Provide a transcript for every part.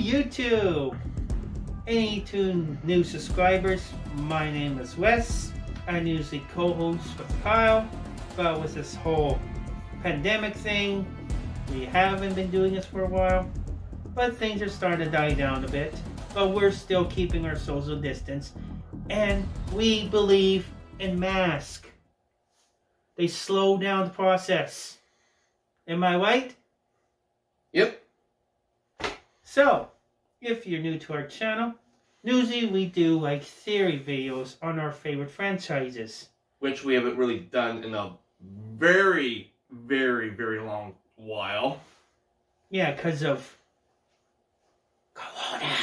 YouTube! Any two new subscribers, my name is Wes. I usually co-host with Kyle, but with this whole pandemic thing, we haven't been doing this for a while. But things are starting to die down a bit. But we're still keeping our social distance. And we believe in masks. They slow down the process. Am I right? Yep. So, if you're new to our channel, usually we do like theory videos on our favorite franchises. Which we haven't really done in a very, very, very long while. Yeah, because of Corona.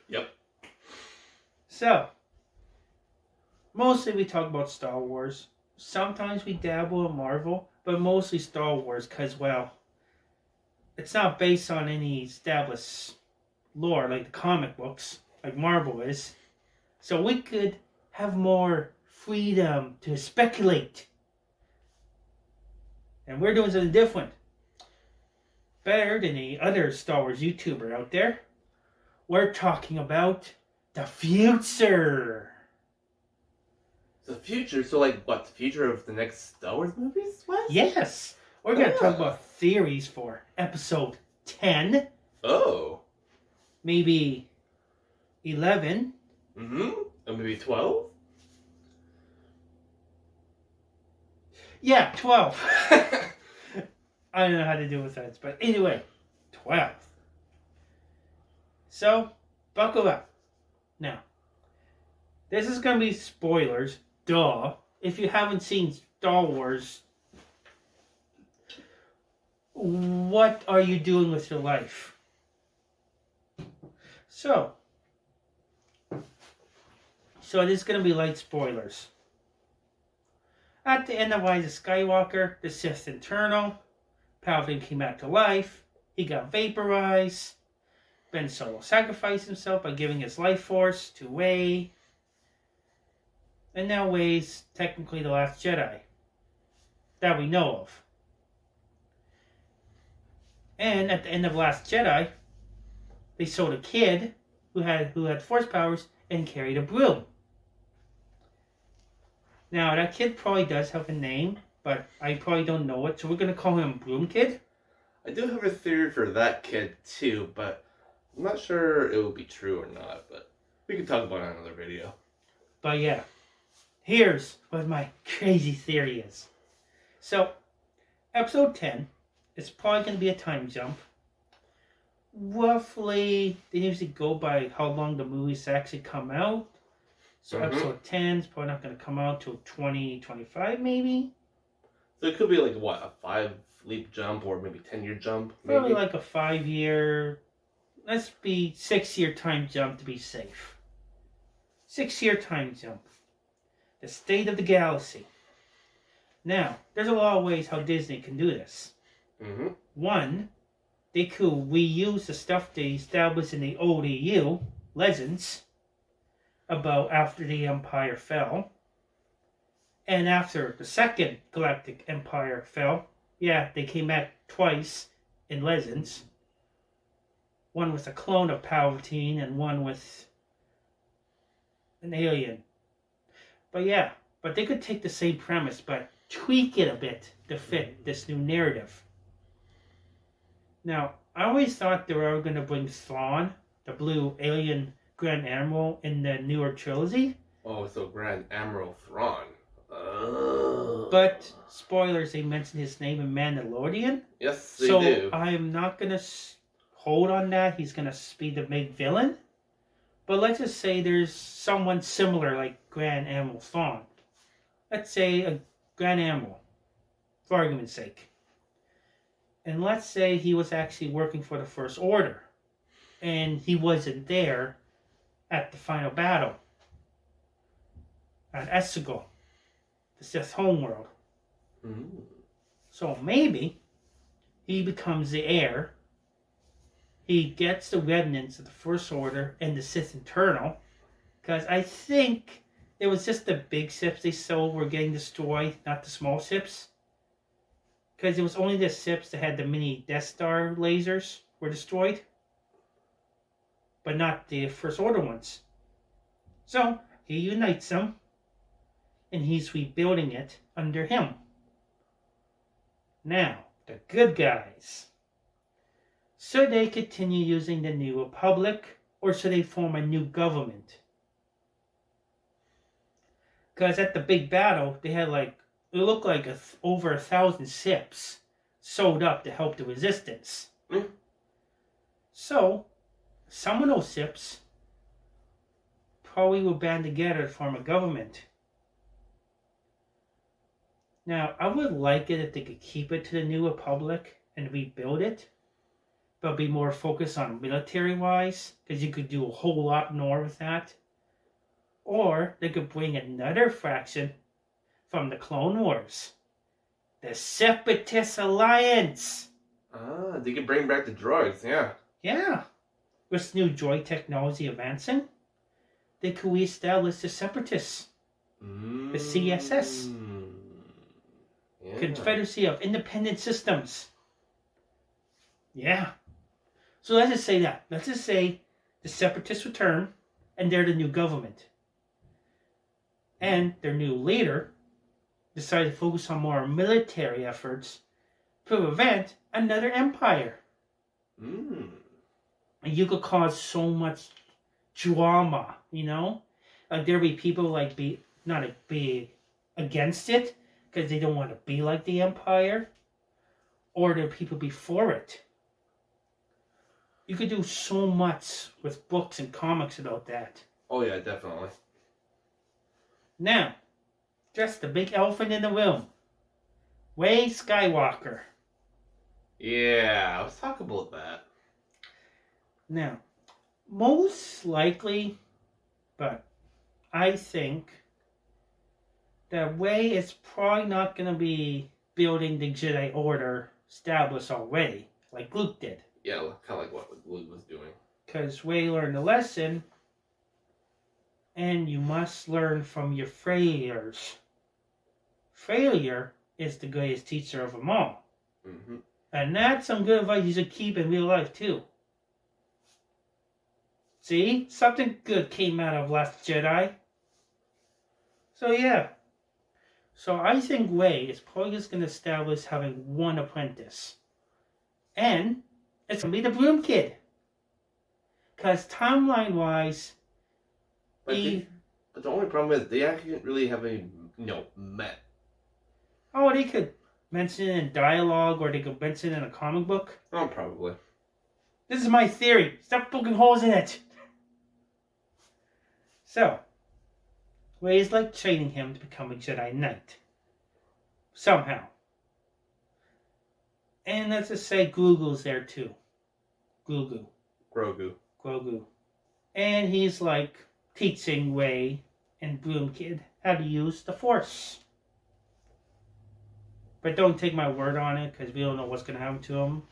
Yep. So, mostly we talk about Star Wars. Sometimes we dabble in Marvel, but mostly Star Wars because, well, it's not based on any established lore like the comic books, like Marvel is. So we could have more freedom to speculate. And we're doing something different. Better than any other Star Wars YouTuber out there. We're talking about the future. The future? So like what? The future of the next Star Wars movies? What? Yes. We're going to talk about theories for episode 10. Oh. Maybe 11. Mm-hmm. Or maybe 12? Yeah, 12. I don't know how to do with that, but anyway, 12. So, buckle up. Now, this is going to be spoilers, duh. If you haven't seen Star Wars, what are you doing with your life? So this is going to be light spoilers. At the end of Rise of Skywalker, the Sith Eternal, Palpatine came back to life. He got vaporized. Ben Solo sacrificed himself by giving his life force to Rey. And now Rey's technically the last Jedi that we know of. And at the end of Last Jedi, they showed a kid who had force powers and carried a broom. Now that kid probably does have a name, but I probably don't know it, so we're gonna call him Broom Kid. I do have a theory for that kid too, but I'm not sure it will be true or not, but we can talk about it in another video. But yeah, here's what my crazy theory is. So, episode 10 is probably going to be a time jump. Roughly, they usually go by how long the movies actually come out. So episode 10 is probably not going to come out till 2025 maybe. So it could be like what, a 5-leap jump or maybe 10-year jump? Maybe? Probably like a 5-year, let's be 6-year time jump to be safe. 6-year time jump. The state of the galaxy. Now, there's a lot of ways how Disney can do this. Mm-hmm. One, they could reuse the stuff they established in the old EU, Legends, about after the Empire fell. And after the second Galactic Empire fell, yeah, they came back twice in Legends. One with a clone of Palpatine and one with an alien. But yeah, but they could take the same premise, but tweak it a bit to fit this new narrative. Now, I always thought they were going to bring Thrawn, the blue alien Grand Admiral, in the newer trilogy. Oh, so Grand Admiral Thrawn. But, spoilers, they mentioned his name in Mandalorian. Yes, they do. So, I'm not going to hold on that. He's going to be the big villain. But let's just say there's someone similar like Grand Admiral Thrawn. Let's say a Grand Admiral, for argument's sake. And let's say he was actually working for the First Order. And he wasn't there at the final battle. At Exegol, the Sith homeworld. Mm-hmm. So maybe he becomes the heir. He gets the remnants of the First Order and the Sith Eternal. Because I think it was just the big ships they sold were getting destroyed, not the small ships. Because it was only the ships that had the mini Death Star lasers were destroyed, but not the First Order ones. So he unites them, and he's rebuilding it under him. Now, the good guys. Should they continue using the New Republic, or should they form a new government? Because at the big battle, they had it looked like over 1,000 ships sewed up to help the resistance. Mm. So, some of those ships probably will band together to form a government. Now, I would like it if they could keep it to the New Republic and rebuild it, but be more focused on military-wise, because you could do a whole lot more with that. Or they could bring another faction from the Clone Wars. The Separatist Alliance. Ah, they can bring back the droids, yeah. Yeah. With new droid technology advancing, they could reestablish the Separatists. The CSS. Yeah. Confederacy of Independent Systems. Yeah. So let's just say that. Let's just say the Separatists return, and they're the new government. And their new leader decided to focus on more military efforts to prevent another empire. And you could cause so much drama, there'd be people be against it because they don't want to be like the empire, or there'd people be for it. You could do so much with books and comics about that. Oh yeah, definitely. Now, just the big elephant in the room. Rey Skywalker. Yeah, let's talk about that. Now, most likely, but I think that Rey is probably not going to be building the Jedi Order established already, like Luke did. Yeah, kind of like what Luke was doing. Because Rey learned a lesson, and you must learn from your failures. Failure is the greatest teacher of them all. Mm-hmm. And that's some good advice you should keep in real life, too. See? Something good came out of Last Jedi. So, yeah. So, I think Rey is probably just going to establish having one apprentice. And it's going to be the Broom Kid. Because timeline-wise, But the only problem is they actually didn't really have any, met. Oh, they could mention it in dialogue, or they could mention it in a comic book. Oh, probably. This is my theory. Stop poking holes in it. So, Rey is like training him to become a Jedi Knight. Somehow. And let's just say Grogu's there too. Grogu. And he's like teaching Rey and Broom Kid how to use the Force. But don't take my word on it, because we don't know what's going to happen to him.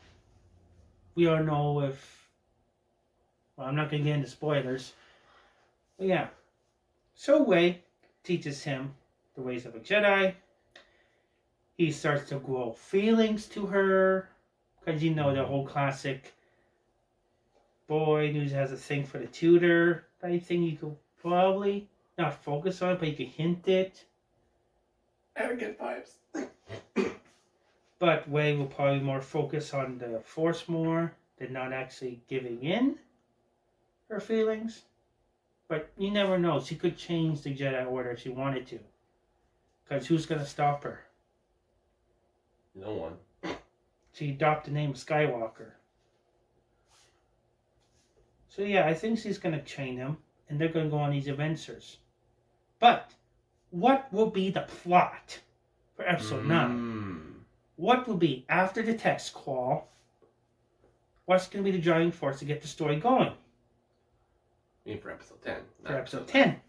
We don't know if... Well, I'm not going to get into spoilers. But yeah. So Rey teaches him the ways of a Jedi. He starts to grow feelings to her. Because the whole classic boy who has a thing for the tutor. I think you could probably not focus on it, but you could hint it. Arrogant vibes. But Rey will probably more focus on the Force more than not actually giving in her feelings. But you never know. She could change the Jedi Order if she wanted to. Because who's going to stop her? No one. She adopted the name Skywalker. So yeah, I think she's going to train him. And they're going to go on these adventures. But what will be the plot for Episode 9? What will be after the text crawl? What's going to be the driving force to get the story going? I mean, for Episode 10. For Episode 10.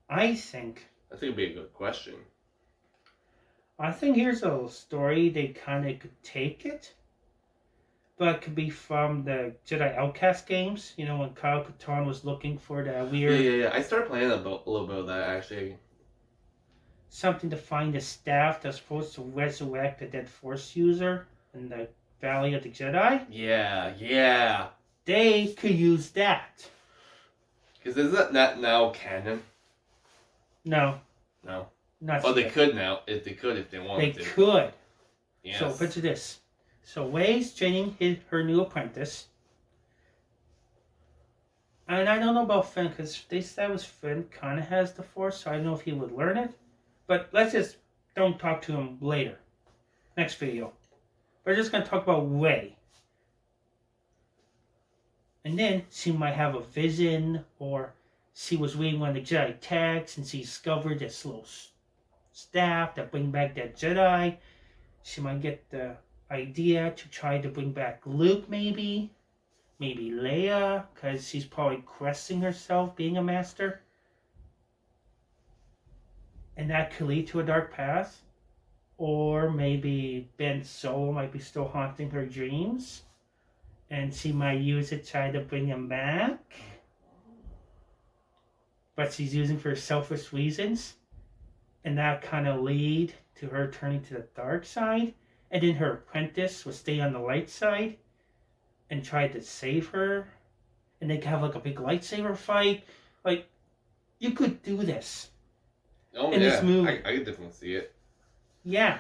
I think it'd be a good question. I think here's a story they kind of could take it. But it could be from the Jedi Outcast games. When Kyle Katarn was looking for that weird... Yeah. I started playing a little bit of that, actually. something to find a staff that's supposed to resurrect a dead Force user in the Valley of the Jedi. Yeah. They could use that. Because is that not now canon? No. No. Not Oh, yet. they could now. If they could, if they wanted to. They could. Yes. So picture this. So Rey's training her new apprentice. And I don't know about Finn, because they established Finn kind of has the Force, so I don't know if he would learn it. But let's just don't talk to him later. Next video. We're just going to talk about Rey. And then she might have a vision, or she was reading one of the Jedi texts, and she discovered this little staff that bring back that Jedi. She might get the idea to try to bring back Luke, maybe Leia, because she's probably questioning herself being a master. And that could lead to a dark path. Or maybe Ben's soul might be still haunting her dreams, and she might use it to try to bring him back. But she's using for selfish reasons. And that kind of lead to her turning to the dark side. And then her apprentice will stay on the light side and try to save her. And they can have like a big lightsaber fight. Like, you could do this. Oh, in yeah. this movie. I could definitely see it. Yeah.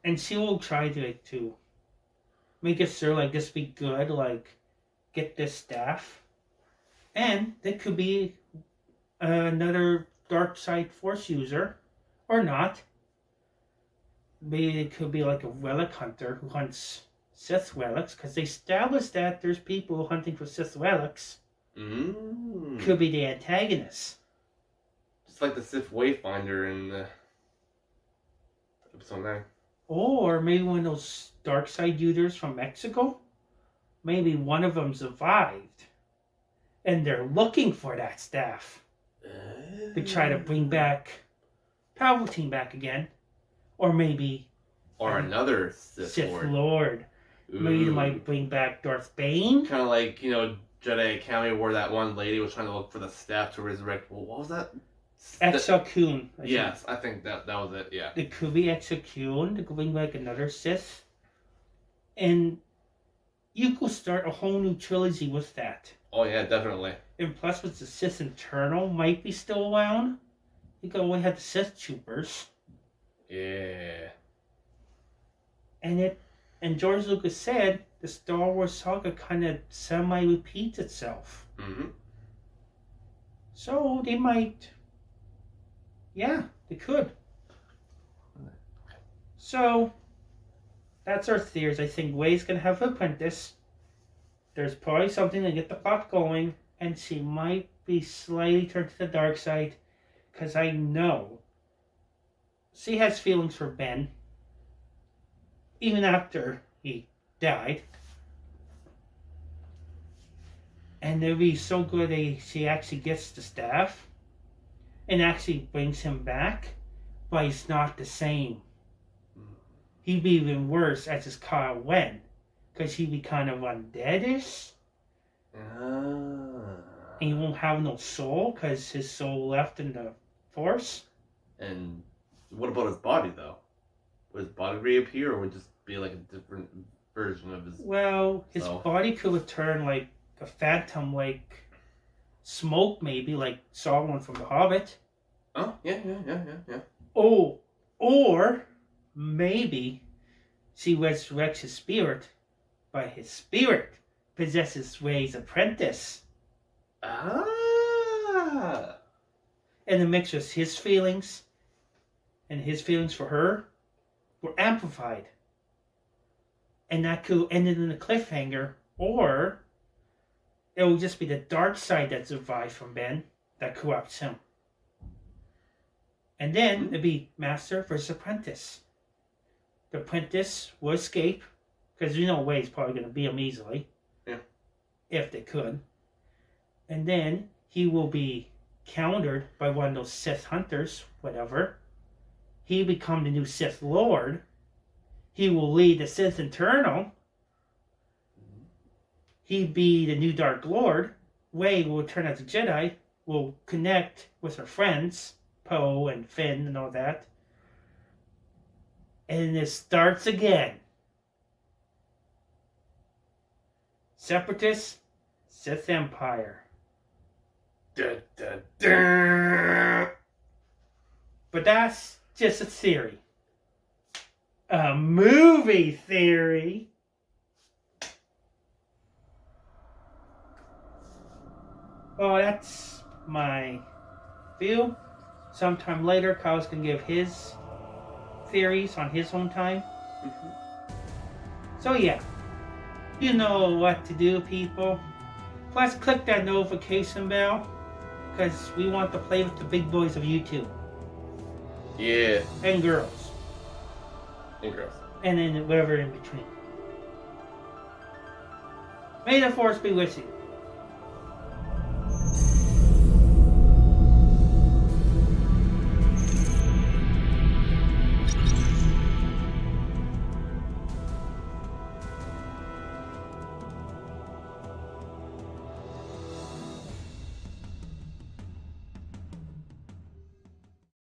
And she will try to make it sure, like, this be good, like, get this staff. And there could be another dark side Force user, or not. Maybe it could be like a relic hunter who hunts Sith relics, because they established that there's people hunting for Sith relics. Could be the antagonist. Just like the Sith Wayfinder in episode 9. Or maybe one of those dark side users from Mexico. Maybe one of them survived. And they're looking for that staff. To try to bring back Palpatine back again. Or maybe... Or another Sith Lord. Maybe they might bring back Darth Bane. Kind of like, Jedi Academy where that one lady was trying to look for the staff to resurrect. Well, what was that? Exo Kun. Yes, I think that was it, yeah. It could be Exo Kun. They could bring back another Sith. And you could start a whole new trilogy with that. Oh, yeah, definitely. And plus, with the Sith Internal might be still around. You could only have the Sith Troopers. Yeah. And George Lucas said the Star Wars saga kind of semi-repeats itself. Mm-hmm. So they might... Yeah, they could. So, that's our theories. I think Rey's going to have an apprentice. There's probably something to get the plot going. And she might be slightly turned to the dark side. Because I know she has feelings for Ben. Even after he died. And it'd be so good she actually gets the staff. And actually brings him back. But he's not the same. He'd be even worse as his Kylo Ren. Because he'd be kind of undeadish. And he won't have no soul. Because his soul left in the Force. And what about his body, though? Would his body reappear, or would it just be like a different version of his... Well, his body could return like a phantom, like smoke, maybe, like Sauron from The Hobbit. Oh, yeah. Oh, or maybe she resurrects his spirit, but his spirit possesses Rey's apprentice. Ah! And the mix of his feelings and his feelings for her were amplified. And that could end it in a cliffhanger, or it will just be the dark side that survived from Ben that corrupts him. And then it'd be Master versus Apprentice. The Apprentice will escape, because Rey's probably going to beat him easily. Yeah. If they could. And then he will be countered by one of those Sith hunters, whatever. He become the new Sith Lord. He will lead the Sith Internal. He'd be the new Dark Lord. Rey will turn out the Jedi, will connect with her friends, Poe and Finn and all that. And it starts again. Separatists, Sith Empire. Da, da, da. But that's just a theory. A movie theory. Well, that's my view. Sometime later, Kyle's going to give his theories on his own time. So yeah, you know what to do, people. Plus, click that notification bell, because we want to play with the big boys of YouTube. Yeah. And girls. And girls. And then whatever in between. May the Force be with you.